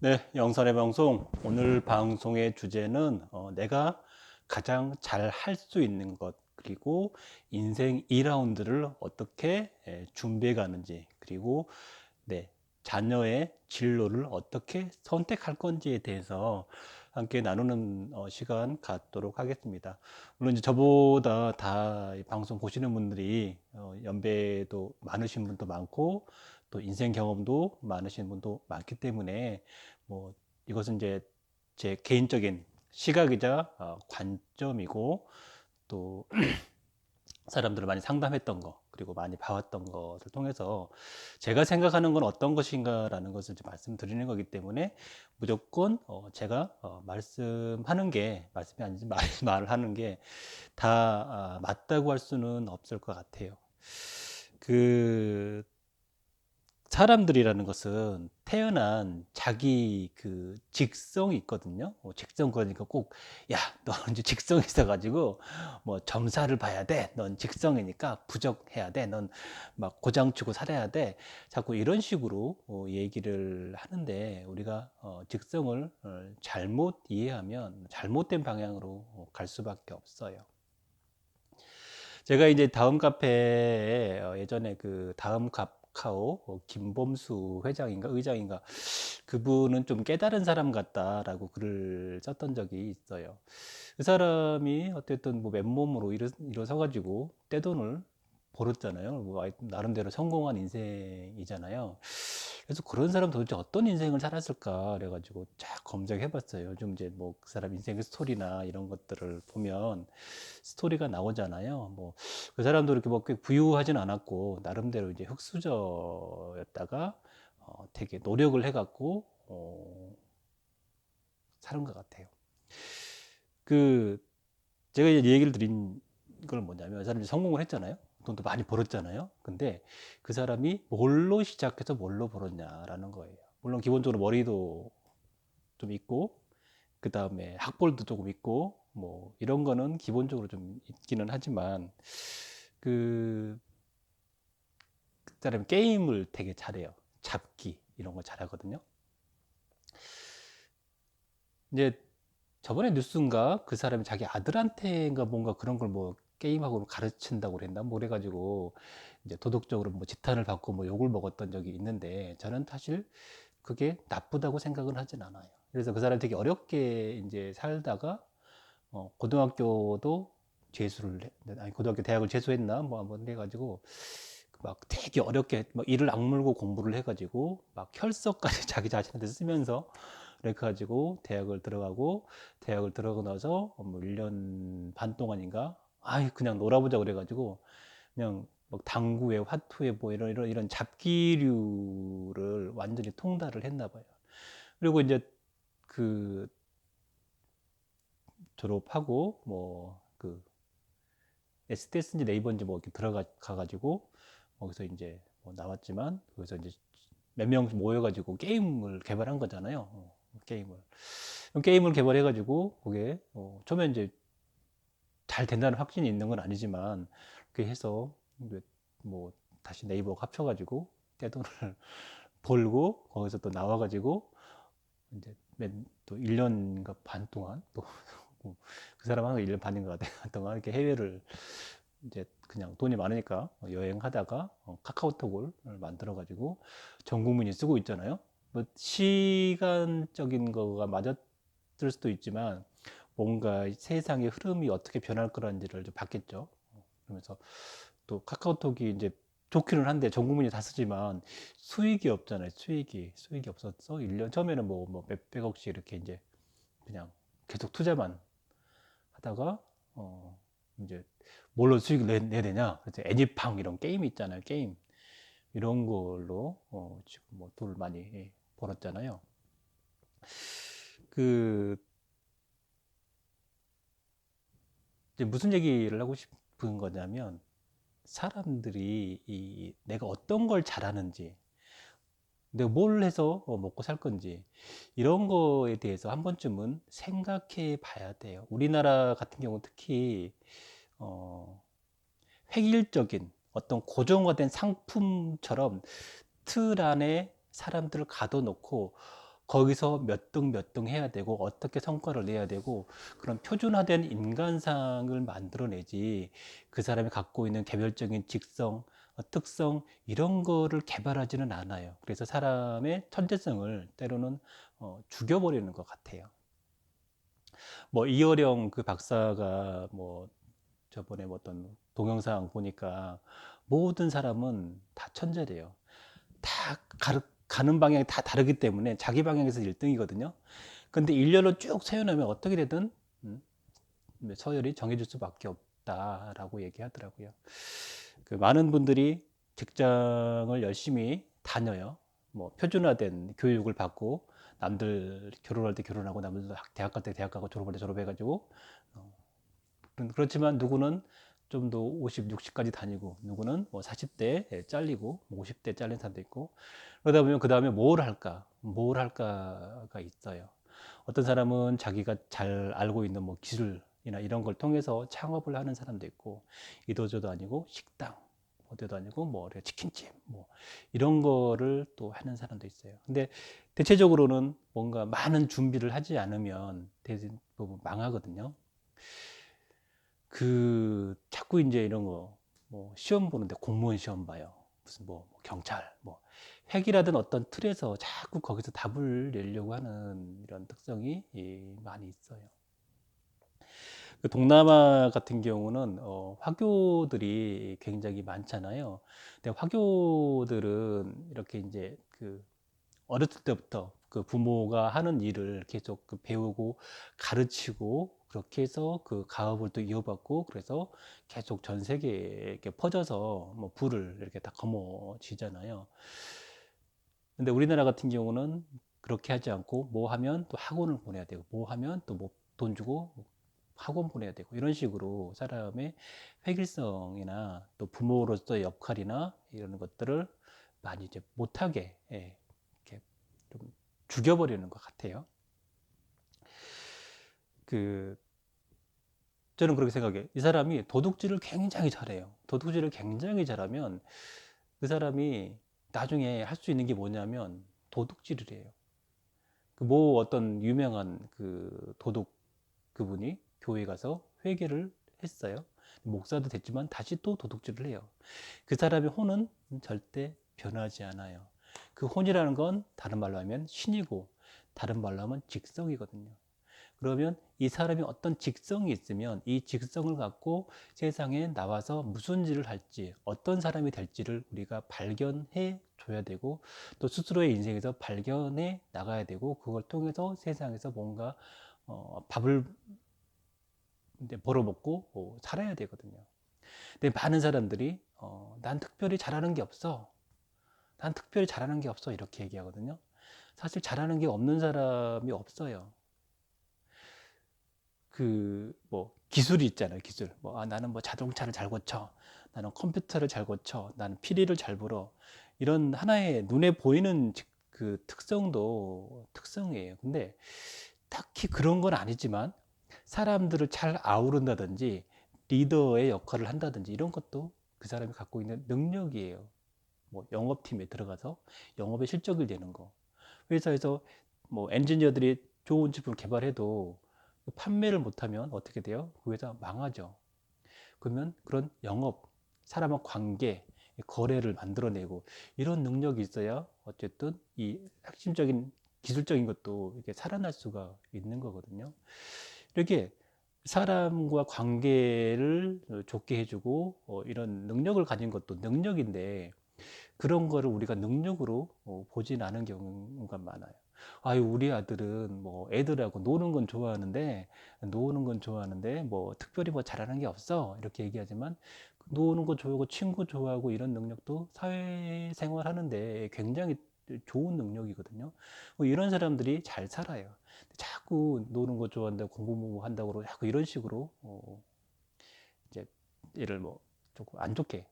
네, 영선의 방송. 오늘 방송의 주제는 내가 가장 잘 할 수 있는 것, 그리고 인생 2라운드를 어떻게 준비해 가는지, 그리고 네, 자녀의 진로를 어떻게 선택할 건지에 대해서 함께 나누는 시간 갖도록 하겠습니다. 물론 이제 저보다 다 이 방송 보시는 분들이 연배도 많으신 분도 많고 또 인생 경험도 많으신 분도 많기 때문에 뭐 이것은 이제 제 개인적인 시각이자 관점이고 또 사람들을 많이 상담했던 거 그리고 많이 봐왔던 것을 통해서 제가 생각하는 건 어떤 것인가라는 것을 이제 말씀드리는 거기 때문에 무조건 제가 말씀하는 게 말씀이 아니지 말을 하는 게 다 맞다고 할 수는 없을 것 같아요. 그 사람들이라는 것은 태어난 자기 그 직성이 있거든요. 직성 그러니까 꼭, 야, 너 이제 직성이 있어가지고 뭐 점사를 봐야 돼. 넌 직성이니까 부족해야 돼. 넌 막 고장치고 살아야 돼. 자꾸 이런 식으로 얘기를 하는데 우리가 직성을 잘못 이해하면 잘못된 방향으로 갈 수밖에 없어요. 제가 이제 다음 카페에 예전에 그 다음 카카오 김범수 회장인가 의장인가 그분은 좀 깨달은 사람 같다라고 글을 썼던 적이 있어요. 그 사람이 어쨌든 뭐 맨몸으로 일어서 가지고 떼돈을 벌었잖아요. 뭐 나름대로 성공한 인생이잖아요. 그래서 그런 사람 도대체 어떤 인생을 살았을까 그래가지고 쫙 검색해봤어요. 요즘 이제 뭐 그 사람 인생의 스토리나 이런 것들을 보면 스토리가 나오잖아요. 뭐 그 사람도 이렇게 뭐 부유하진 않았고 나름대로 이제 흙수저였다가 되게 노력을 해갖고 사는 것 같아요. 그 제가 이제 얘기를 드린 걸 뭐냐면 그 사람이 성공을 했잖아요. 돈도 많이 벌었잖아요. 근데 그 사람이 뭘로 시작해서 뭘로 벌었냐라는 거예요. 물론 기본적으로 머리도 좀 있고 그 다음에 학벌도 조금 있고 뭐 이런 거는 기본적으로 좀 있기는 하지만 그 사람이 게임을 되게 잘해요. 잡기 이런 거 잘하거든요. 이제 저번에 뉴스인가 그 사람이 자기 아들한테인가 뭔가 그런 걸 뭐 게임하고 가르친다고 그랬나 뭐 그래가지고 이제 도덕적으로 뭐 지탄을 받고 뭐 욕을 먹었던 적이 있는데 저는 사실 그게 나쁘다고 생각은 하진 않아요. 그래서 그 사람이 되게 어렵게 이제 살다가 고등학교도 아니 고등학교 대학을 재수했나 뭐 한번 해가지고 막 되게 어렵게 막 이를 악물고 공부를 해가지고 막 혈서까지 자기 자신한테 쓰면서 그래 가지고 대학을 들어가고 나서 뭐 1년 반 동안인가 아이 그냥 놀아보자 그래 가지고 그냥 막 당구에 화투에 뭐 이런 잡기류를 완전히 통달을 했나 봐요. 그리고 이제 그 졸업하고 뭐그 STS인지 네이버인지 뭐 이렇게 들어가 가지고 거기서 이제 뭐 나왔지만 거기서 이제 몇 명 모여가지고 게임을 개발한 거잖아요. 게임을 개발해가지고 그게 처음에 이제 잘 된다는 확신이 있는 건 아니지만 그렇게 해서 뭐 다시 네이버 합쳐가지고 떼돈을 벌고 거기서 또 나와가지고 이제 또 1년인가 반 동안 또 그 사람 한 1년 반인가 동안 이렇게 해외를 이제 그냥 돈이 많으니까 여행하다가 카카오톡을 만들어 가지고 전 국민이 쓰고 있잖아요. 뭐 시간적인 거가 맞았을 수도 있지만 뭔가 세상의 흐름이 어떻게 변할 거라는지를 좀 봤겠죠. 그러면서 또 카카오톡이 이제 좋기는 한데 전 국민이 다 쓰지만 수익이 없잖아요. 수익이 없었어. 1년 처음에는 뭐 몇백억씩 이렇게 이제 그냥 계속 투자만 하다가 이제 뭘로 수익을 내야 되냐? 그래서 애니팡 이런 게임 있잖아요. 게임 이런 걸로 지금 뭐 돈을 많이 벌었잖아요. 그 이제 무슨 얘기를 하고 싶은 거냐면 사람들이 이 내가 어떤 걸 잘하는지 내가 뭘 해서 먹고 살 건지 이런 거에 대해서 한 번쯤은 생각해 봐야 돼요. 우리나라 같은 경우 특히 어, 획일적인 어떤 고정화된 상품처럼 틀 안에 사람들을 가둬놓고 거기서 몇 등 몇 등 해야 되고 어떻게 성과를 내야 되고 그런 표준화된 인간상을 만들어내지 그 사람이 갖고 있는 개별적인 직성, 특성 이런 거를 개발하지는 않아요. 그래서 사람의 천재성을 때로는 죽여버리는 것 같아요. 뭐 이어령 그 박사가 뭐 저번에 뭐 어떤 동영상 보니까 모든 사람은 다 천재래요. 다 가는 방향이 다 다르기 때문에 자기 방향에서 1등이거든요. 근데 일렬로 쭉 세워놓으면 어떻게 되든 음, 서열이 정해질 수밖에 없다라고 얘기하더라고요. 그 많은 분들이 직장을 열심히 다녀요. 뭐 표준화된 교육을 받고 남들 결혼할 때 결혼하고 남들 대학 갈 때 대학 가고 졸업할 때 졸업해가지고 그렇지만 누구는 좀 더 50, 60까지 다니고 누구는 뭐 40대 잘리고 뭐 50대 잘린 사람도 있고 그러다 보면 그 다음에 뭘 할까가 있어요. 어떤 사람은 자기가 잘 알고 있는 뭐 기술이나 이런 걸 통해서 창업을 하는 사람도 있고 이도저도 아니고 식당 어디도 아니고 뭐 치킨집 뭐 이런 거를 또 하는 사람도 있어요. 근데 대체적으로는 뭔가 많은 준비를 하지 않으면 대부분 망하거든요. 그 자꾸 이제 이런 거 뭐 시험 보는데 공무원 시험 봐요. 무슨 뭐 경찰 뭐 회계라든 어떤 틀에서 자꾸 거기서 답을 내려고 하는 이런 특성이 많이 있어요. 그 동남아 같은 경우는 화교들이 굉장히 많잖아요. 근데 화교들은 이렇게 이제 그 어렸을 때부터 그 부모가 하는 일을 계속 그 배우고 가르치고 그렇게 해서 그 가업을 또 이어받고 그래서 계속 전 세계에 이렇게 퍼져서 뭐 부를 이렇게 다 거머쥐잖아요. 근데 우리나라 같은 경우는 그렇게 하지 않고 뭐 하면 또 학원을 보내야 되고 뭐 하면 또 뭐 돈 주고 학원 보내야 되고 이런 식으로 사람의 획일성이나 또 부모로서의 역할이나 이런 것들을 많이 이제 못하게 이렇게 좀 죽여버리는 것 같아요. 그 저는 그렇게 생각해요. 이 사람이 도둑질을 굉장히 잘해요. 도둑질을 굉장히 잘하면 그 사람이 나중에 할 수 있는 게 뭐냐면 도둑질을 해요. 그 뭐 어떤 유명한 그 도둑 그분이 교회 가서 회개를 했어요. 목사도 됐지만 다시 또 도둑질을 해요. 그 사람의 혼은 절대 변하지 않아요. 그 혼이라는 건 다른 말로 하면 신이고 다른 말로 하면 직성이거든요. 그러면 이 사람이 어떤 직성이 있으면 이 직성을 갖고 세상에 나와서 무슨 일을 할지 어떤 사람이 될지를 우리가 발견해 줘야 되고 또 스스로의 인생에서 발견해 나가야 되고 그걸 통해서 세상에서 뭔가 밥을 벌어먹고 살아야 되거든요. 근데 많은 사람들이 난 특별히 잘하는 게 없어. 난 특별히 잘하는 게 없어. 이렇게 얘기하거든요. 사실 잘하는 게 없는 사람이 없어요. 그 뭐 기술이 있잖아요. 기술. 뭐 나는 뭐 자동차를 잘 고쳐. 나는 컴퓨터를 잘 고쳐. 나는 피리를 잘 불어. 이런 하나의 눈에 보이는 그 특성도 특성이에요. 근데 딱히 그런 건 아니지만 사람들을 잘 아우른다든지 리더의 역할을 한다든지 이런 것도 그 사람이 갖고 있는 능력이에요. 뭐 영업팀에 들어가서 영업의 실적을 내는 거. 회사에서 뭐 엔지니어들이 좋은 제품을 개발해도 판매를 못하면 어떻게 돼요? 그 회사 망하죠. 그러면 그런 영업, 사람과 관계, 거래를 만들어내고 이런 능력이 있어야 어쨌든 이 핵심적인 기술적인 것도 이렇게 살아날 수가 있는 거거든요. 이렇게 사람과 관계를 좋게 해주고 이런 능력을 가진 것도 능력인데 그런 거를 우리가 능력으로 보진 않은 경우가 많아요. 아유, 우리 아들은 뭐 애들하고 노는 건 좋아하는데 뭐 특별히 뭐 잘하는 게 없어. 이렇게 얘기하지만 노는 거 좋아하고 친구 좋아하고 이런 능력도 사회생활 하는데 굉장히 좋은 능력이거든요. 이런 사람들이 잘 살아요. 자꾸 노는 거 좋아한다고 공부 한다고 자꾸 이런 식으로 이제 얘를 뭐 조금 안 좋게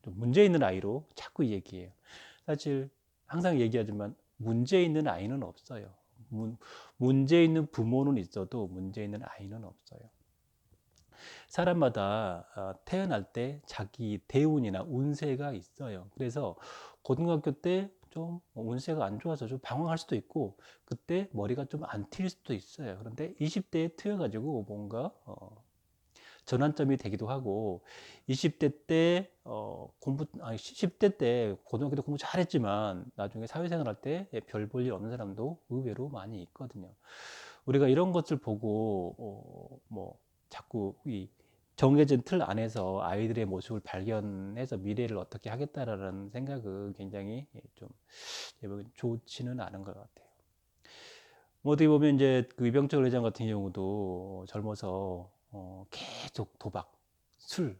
좀 문제 있는 아이로 자꾸 얘기해요. 사실 항상 얘기하지만 문제 있는 아이는 없어요. 문제 있는 부모는 있어도 문제 있는 아이는 없어요. 사람마다 태어날 때 자기 대운이나 운세가 있어요. 그래서 고등학교 때 좀 운세가 안 좋아서 좀 방황할 수도 있고 그때 머리가 좀 안 트일 수도 있어요. 그런데 20대에 트여가지고 뭔가 전환점이 되기도 하고 20대 때 공부 아니 10대 때 고등학교 때 공부 잘했지만 나중에 사회생활 할 때 별 볼 일 없는 사람도 의외로 많이 있거든요. 우리가 이런 것을 보고 뭐 자꾸 이 정해진 틀 안에서 아이들의 모습을 발견해서 미래를 어떻게 하겠다라는 생각은 굉장히 좀 좋지는 않은 것 같아요. 뭐 어떻게 보면 이제 그 이병철 회장 같은 경우도 젊어서 계속 도박, 술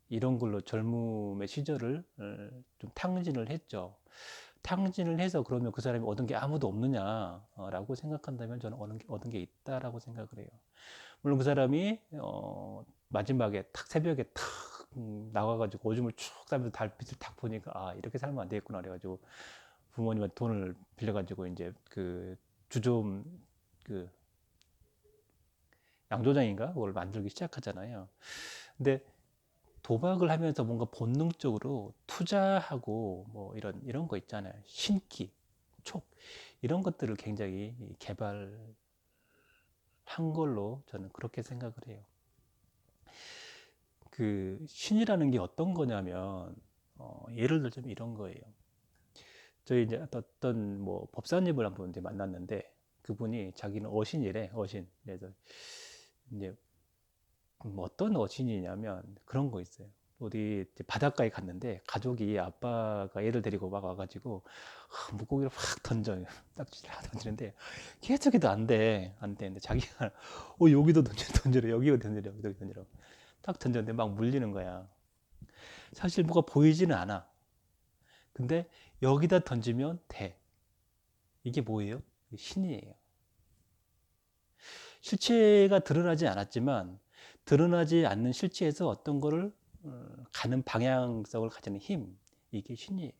이런 걸로 젊음의 시절을 좀 탕진을 했죠. 탕진을 해서 그러면 그 사람이 얻은 게 아무도 없느냐라고 생각한다면 저는 얻은 게 있다라고 생각을 해요. 물론 그 사람이 마지막에 탁 새벽에 탁 나와가지고 오줌을 쭉 싸면서 달빛을 탁 보니까 아 이렇게 살면 안 되겠구나 그래가지고 부모님한테 돈을 빌려가지고 이제 그 주좀 그 양조장인가 그걸 만들기 시작하잖아요. 근데 도박을 하면서 뭔가 본능적으로 투자하고 뭐 이런 거 있잖아요. 신기, 촉 이런 것들을 굉장히 개발한 걸로 저는 그렇게 생각을 해요. 그 신이라는 게 어떤 거냐면 예를 들자면 이런 거예요. 저희 이제 어떤 뭐 법사님을 한번 이제 만났는데 그분이 자기는 어신이래 어신. 그래서 이제 뭐 어떤 어신이냐면 그런 거 있어요. 어디 바닷가에 갔는데 가족이 아빠가 애를 데리고 막 와가지고 물고기를 확 던져요. 딱지를 확 던지는데 계속해도 안 돼, 안 돼. 근데 자기가 여기도 던져라, 여기도 던져라, 여기도 던져라. 딱 던졌는데 막 물리는 거야. 사실 뭐가 보이지는 않아. 근데 여기다 던지면 돼. 이게 뭐예요? 신이에요. 실체가 드러나지 않았지만 드러나지 않는 실체에서 어떤 거를 가는 방향성을 가지는 힘, 이게 신이에요.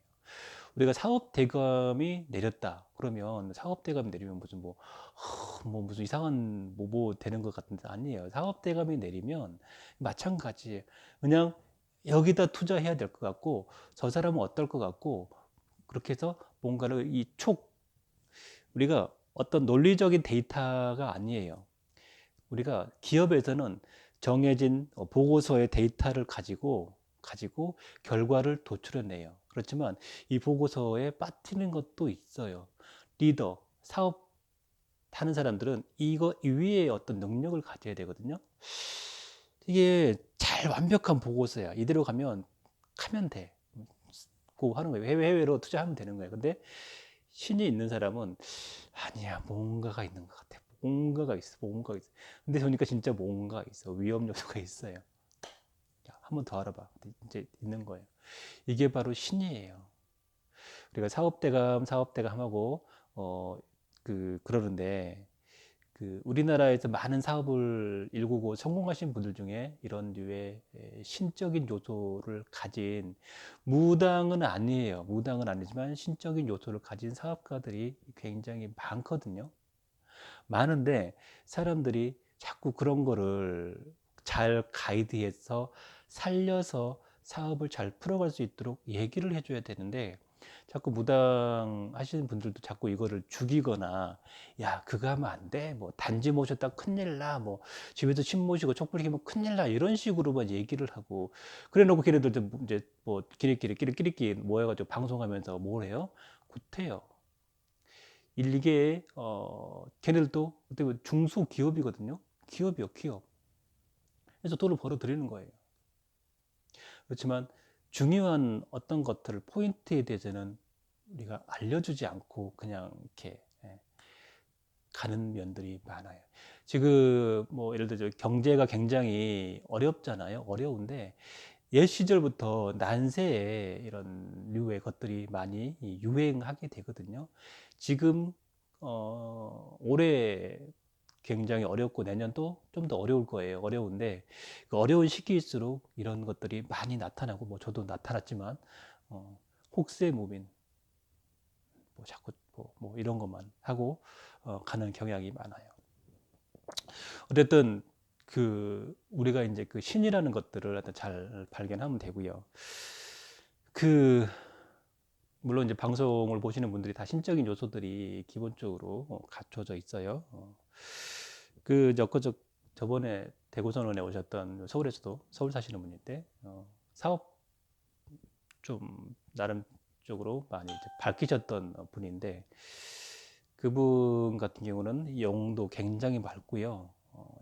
우리가 사업 대감이 내렸다 그러면 사업 대감이 내리면 무슨 뭐 무슨 이상한 뭐 되는 것 같은데 아니에요. 사업 대감이 내리면 마찬가지예요. 그냥 여기다 투자해야 될 것 같고 저 사람은 어떨 것 같고 그렇게 해서 뭔가를 우리가 어떤 논리적인 데이터가 아니에요. 우리가 기업에서는 정해진 보고서의 데이터를 가지고 결과를 도출해내요. 그렇지만 이 보고서에 빠뜨리는 것도 있어요. 리더, 사업 하는 사람들은 이거 위에 어떤 능력을 가져야 되거든요. 이게 잘 완벽한 보고서야. 이대로 가면 돼. 고 하는 거예요. 해외로 투자하면 되는 거예요. 근데 신이 있는 사람은 아니야, 뭔가가 있는 것 같아. 뭔가가 있어. 근데 보니까 진짜 뭔가 있어. 위험 요소가 있어요. 한 번 더 알아봐. 이제 있는 거예요. 이게 바로 신이에요. 우리가 사업대감하고 그러는데 우리나라에서 많은 사업을 일구고 성공하신 분들 중에 이런 류의 신적인 요소를 가진 무당은 아니지만 신적인 요소를 가진 사업가들이 굉장히 많거든요. 많은데 사람들이 자꾸 그런 거를 잘 가이드해서 살려서 사업을 잘 풀어갈 수 있도록 얘기를 해줘야 되는데 자꾸 무당 하시는 분들도 자꾸 이거를 죽이거나 야 그거 하면 안 돼 뭐 단지 모셨다 큰일 나뭐 집에서 신 모시고 촛불 켜면 큰일 나 이런 식으로만 얘기를 하고 그래 놓고 걔네들 이제 뭐 끼리끼리 모여가지고 방송하면서 뭘 해요? 굿해요. 이게 걔네들도 어떻게 보면 중소기업이거든요. 기업이요, 기업. 그래서 돈을 벌어 들이는 거예요. 그렇지만 중요한 어떤 것들을 포인트에 대해서는 우리가 알려주지 않고 그냥 이렇게 가는 면들이 많아요. 지금 뭐 예를 들어 경제가 굉장히 어렵잖아요. 어려운데 옛 시절부터 난세에 이런 류의 것들이 많이 유행하게 되거든요. 지금 올해 굉장히 어렵고 내년도 좀 더 어려울 거예요. 어려운데 그 어려운 시기일수록 이런 것들이 많이 나타나고 뭐 저도 나타났지만 혹세무민 뭐 자꾸 뭐 이런 것만 하고 가는 경향이 많아요. 어쨌든 우리가 이제 그 신이라는 것들을 잘 발견하면 되고요. 그 물론 이제 방송을 보시는 분들이 다 신적인 요소들이 기본적으로 갖춰져 있어요. 그 저번에 대구 선언에 오셨던 서울에서도 서울 사시는 분인데 사업 좀 나름 쪽으로 많이 이제 밝히셨던 분인데 그분 같은 경우는 영도 굉장히 맑고요.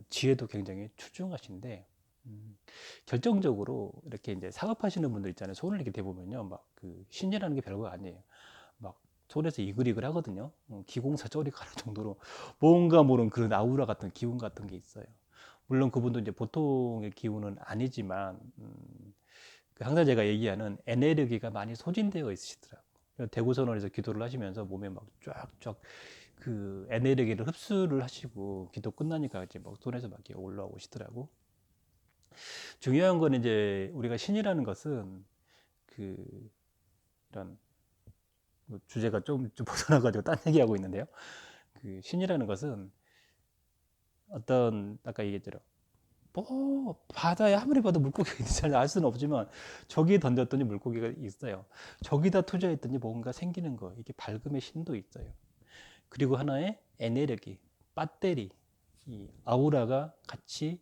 지혜도 굉장히 출중하신데 결정적으로 이렇게 이제 사업하시는 분들 있잖아요. 손을 이렇게 대보면요, 막 그 신이라는 게 별거 아니에요. 막 손에서 이글이글 하거든요. 기공사 쪼리 가는 정도로 뭔가 모르는 그런 아우라 같은 기운 같은 게 있어요. 물론 그분도 이제 보통의 기운은 아니지만 항상 제가 얘기하는 에네르기가 많이 소진되어 있으시더라고요. 대구선언에서 기도를 하시면서 몸에 막 쫙쫙 그 에네르기를 흡수를 하시고 기도 끝나니까 이제 막 손에서 막 이렇게 올라오시더라고. 중요한 건 이제 우리가 신이라는 것은 그 이런 뭐 주제가 좀 벗어나가지고 딴 얘기하고 있는데요. 그 신이라는 것은 어떤 아까 얘기했죠. 뭐 바다에 아무리 봐도 물고기가 있는지 잘 알 수는 없지만 저기에 던졌더니 물고기가 있어요. 저기다 투자했더니 뭔가 생기는 거. 이게 밝음의 신도 있어요. 그리고 하나의 에네르기, 배터리, 이 아우라가 같이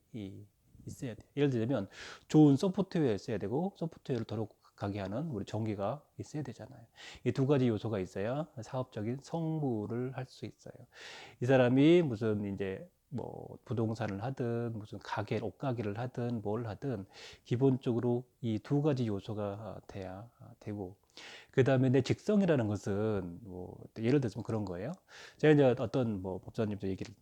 있어야 돼요. 예를 들면 좋은 소프트웨어를 써야 되고 소프트웨어를 돌아가게 하는 우리 전기가 있어야 되잖아요. 이 두 가지 요소가 있어야 사업적인 성부를 할 수 있어요. 이 사람이 무슨 이제 뭐 부동산을 하든 무슨 가게 옷가게를 하든 뭘 하든 기본적으로 이 두 가지 요소가 돼야 되고 그 다음에 내 직성이라는 것은 뭐 예를 들어서 그런 거예요. 제가 이제 어떤 뭐 법사님도 얘기를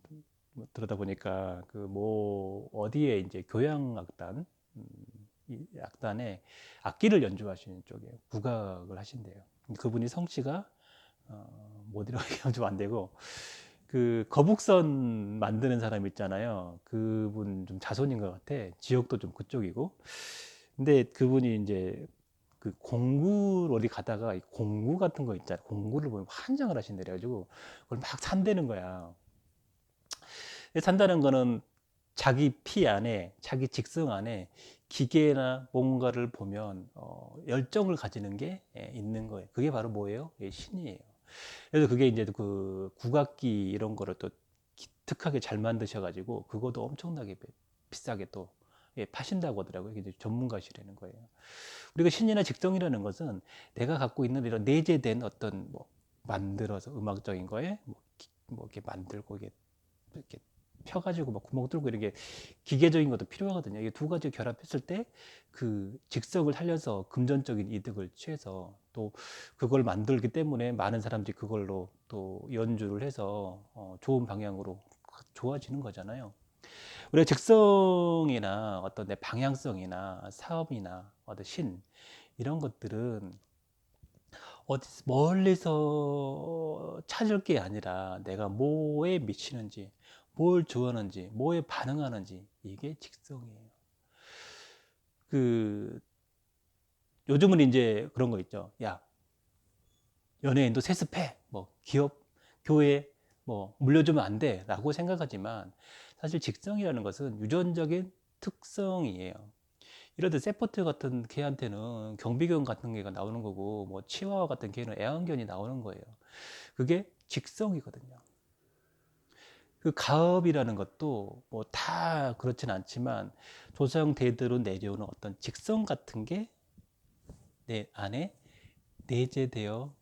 뭐 들어다 보니까 그 뭐 어디에 이제 교향악단 이 악단에 악기를 연주하시는 쪽에 국악을 하신대요. 그분이 성씨가 뭐라고 얘기하면 좀 안 되고 그 거북선 만드는 사람 있잖아요. 그분 좀 자손인 것 같아. 지역도 좀 그쪽이고. 근데 그분이 이제 그 공구 어디 가다가 공구 같은 거 있잖아요. 공구를 보면 환장을 하신대. 그래가지고 그걸 막 산다는 거야. 산다는 거는 자기 피 안에, 자기 직성 안에 기계나 뭔가를 보면 열정을 가지는 게 있는 거예요. 그게 바로 뭐예요? 예, 신이에요. 그래서 그게 이제 그 국악기 이런 거를 또 기특하게 잘 만드셔가지고 그것도 엄청나게 비싸게 또 파신다고 하더라고요. 이게 전문가시라는 거예요. 우리가 신이나 직성이라는 것은 내가 갖고 있는 이런 내재된 어떤 뭐 만들어서 음악적인 거에 뭐 이렇게 만들고 이렇게 펴가지고 막 구멍 뚫고 이렇게 기계적인 것도 필요하거든요. 이게 두 가지 결합했을 때 그 직성을 살려서 금전적인 이득을 취해서 또 그걸 만들기 때문에 많은 사람들이 그걸로 또 연주를 해서 좋은 방향으로 좋아지는 거잖아요. 우리가 직성이나 어떤 내 방향성이나 사업이나 어떤 신 이런 것들은 어디 멀리서 찾을 게 아니라 내가 뭐에 미치는지, 뭘 좋아하는지, 뭐에 반응하는지 이게 직성이에요. 그 요즘은 이제 그런 거 있죠. 야, 연예인도 세습해. 뭐 기업, 교회 뭐 물려주면 안 돼라고 생각하지만 사실 직성이라는 것은 유전적인 특성이에요. 이럴 때 세포트 같은 개한테는 경비견 같은 개가 나오는 거고 뭐 치와와 같은 개는 애완견이 나오는 거예요. 그게 직성이거든요. 그 가업이라는 것도 뭐 다 그렇진 않지만 조상 대대로 내려오는 어떤 직성 같은 게 내 안에 내재되어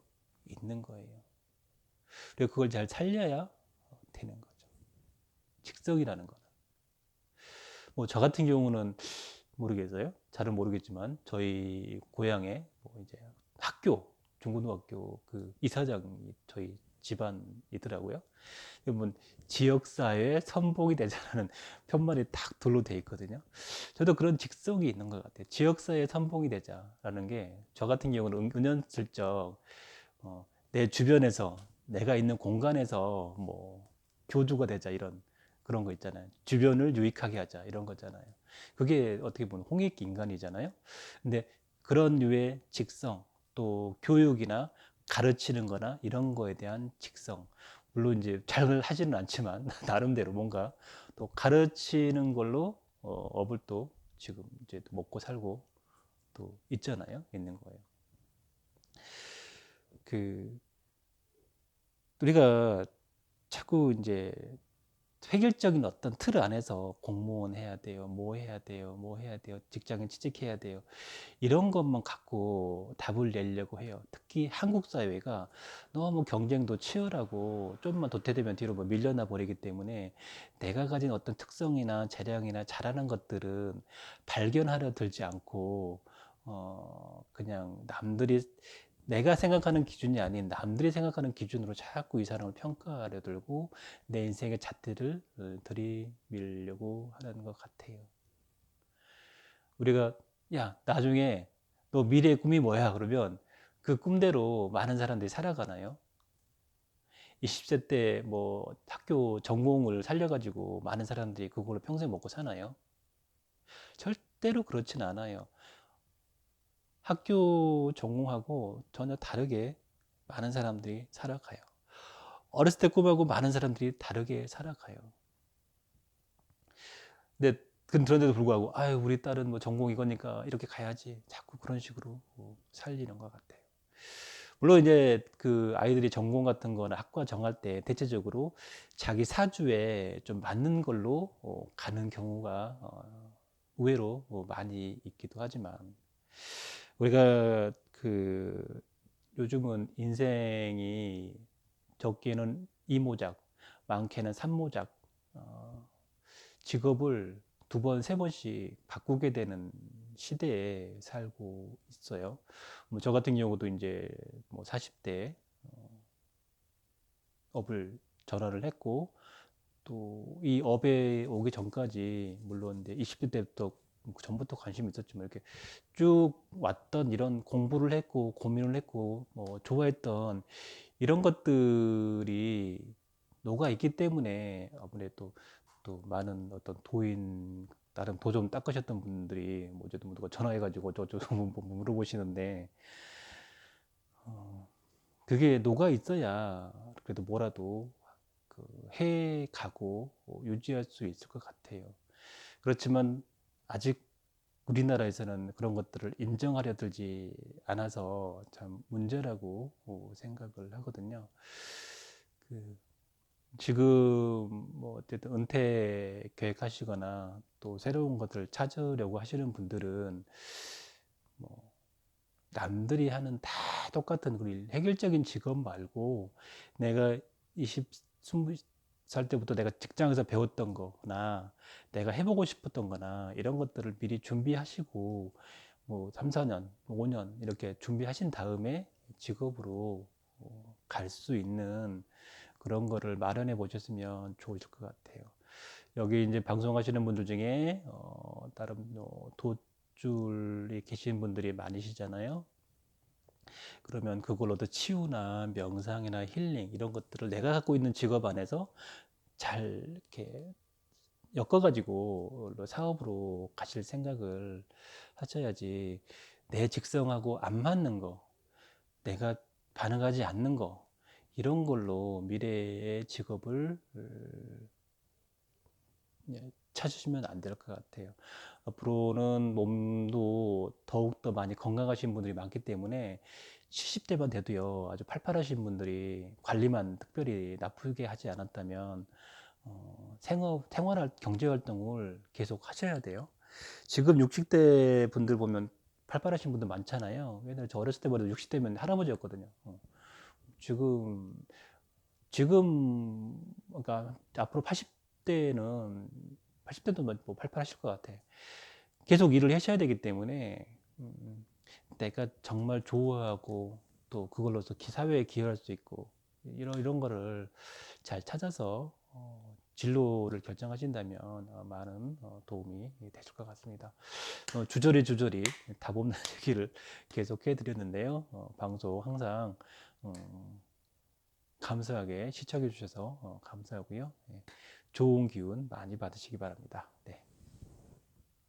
있는 거예요. 그리고 그걸 잘 살려야 되는 거죠. 직성이라는 거는. 뭐 저 같은 경우는 모르겠어요. 잘은 모르겠지만 저희 고향에 뭐 이제 학교 중고등학교 그 이사장이 저희 집안이더라고요. 그러면 지역사회에 선봉이 되자라는 편말이 딱 둘로 돼 있거든요. 저도 그런 직성이 있는 것 같아요. 지역사회에 선봉이 되자라는 게 저 같은 경우는 은연슬쩍 내 주변에서 내가 있는 공간에서 뭐 교주가 되자 이런 그런 거 있잖아요. 주변을 유익하게 하자 이런 거잖아요. 그게 어떻게 보면 홍익 인간이잖아요. 근데 그런 류의 직성 또 교육이나 가르치는 거나 이런 거에 대한 직성 물론 이제 잘 하지는 않지만 나름대로 뭔가 또 가르치는 걸로 업을 또 지금 이제 먹고 살고 또 있잖아요. 있는 거예요. 그 우리가 자꾸 이제 획일적인 어떤 틀 안에서 공무원 해야 돼요, 뭐 해야 돼요, 뭐 해야 돼요, 직장에 취직해야 돼요, 이런 것만 갖고 답을 내려고 해요. 특히 한국 사회가 너무 경쟁도 치열하고 좀만 도태되면 뒤로 뭐 밀려나 버리기 때문에 내가 가진 어떤 특성이나 재량이나 잘하는 것들은 발견하려 들지 않고 그냥 남들이 내가 생각하는 기준이 아닌 남들이 생각하는 기준으로 자꾸 이 사람을 평가하려 들고 내 인생의 잣대를 들이밀려고 하는 것 같아요. 우리가 야 나중에 너 미래의 꿈이 뭐야? 그러면 그 꿈대로 많은 사람들이 살아가나요? 20세 때 뭐 학교 전공을 살려가지고 많은 사람들이 그걸로 평생 먹고 사나요? 절대로 그렇진 않아요. 학교 전공하고 전혀 다르게 많은 사람들이 살아가요. 어렸을 때 꿈하고 많은 사람들이 다르게 살아가요. 근데 그런데도 불구하고 아유 우리 딸은 뭐 전공 이거니까 이렇게 가야지 자꾸 그런 식으로 살리는 것 같아요. 물론 이제 그 아이들이 전공 같은 거나 학과 정할 때 대체적으로 자기 사주에 좀 맞는 걸로 가는 경우가 의외로 많이 있기도 하지만 우리가 그 요즘은 인생이 적게는 이모작, 많게는 삼모작 직업을 두 번, 세 번씩 바꾸게 되는 시대에 살고 있어요. 뭐 저 같은 경우도 이제 뭐 40대 업을 전환을 했고 또 이 업에 오기 전까지 물론 이제 20대 때부터 그 전부터 관심이 있었지만 이렇게 쭉 왔던 이런 공부를 했고 고민을 했고 뭐 좋아했던 이런 것들이 녹아 있기 때문에 아무래도 또 많은 어떤 도인 나름 도 좀 닦으셨던 분들이 뭐 어제도 누가 전화해가지고 저저 물어보시는데 그게 녹아 있어야 그래도 뭐라도 해 가고 유지할 수 있을 것 같아요. 그렇지만 아직 우리나라에서는 그런 것들을 인정하려 들지 않아서 참 문제라고 생각을 하거든요. 그 지금 뭐 어쨌든 은퇴 계획하시거나 또 새로운 것들을 찾으려고 하시는 분들은 뭐 남들이 하는 다 똑같은 그 획일적인 직업 말고 내가 20, 20살 때부터 내가 직장에서 배웠던 거나 내가 해보고 싶었던 거나 이런 것들을 미리 준비하시고 뭐 3, 4년, 5년 이렇게 준비하신 다음에 직업으로 갈 수 있는 그런 거를 마련해 보셨으면 좋을 것 같아요. 여기 이제 방송하시는 분들 중에 다른 도줄이 계신 분들이 많으시잖아요. 그러면 그걸로도 치유나 명상이나 힐링 이런 것들을 내가 갖고 있는 직업 안에서 잘 이렇게 엮어가지고 사업으로 가실 생각을 하셔야지 내 직성하고 안 맞는 거, 내가 반응하지 않는 거 이런 걸로 미래의 직업을 찾으시면 안 될 것 같아요. 앞으로는 몸도 더욱더 많이 건강하신 분들이 많기 때문에 70대만 돼도요, 아주 팔팔하신 분들이 관리만 특별히 나쁘게 하지 않았다면, 생활할, 경제활동을 계속 하셔야 돼요. 지금 60대 분들 보면 팔팔하신 분들 많잖아요. 옛날에 저 어렸을 때보다 60대면 할아버지였거든요. 지금, 그러니까 앞으로 80대는 80대도 뭐 팔팔하실 것 같아. 계속 일을 하셔야 되기 때문에 내가 정말 좋아하고 또 그걸로서 사회에 기여할 수 있고 이런 거를 잘 찾아서 진로를 결정하신다면 많은 도움이 되실 것 같습니다. 주저리 답 없는 얘기를 계속 해드렸는데요. 방송 항상 감사하게 시청해 주셔서 감사하고요. 예, 좋은 기운 많이 받으시기 바랍니다. 네.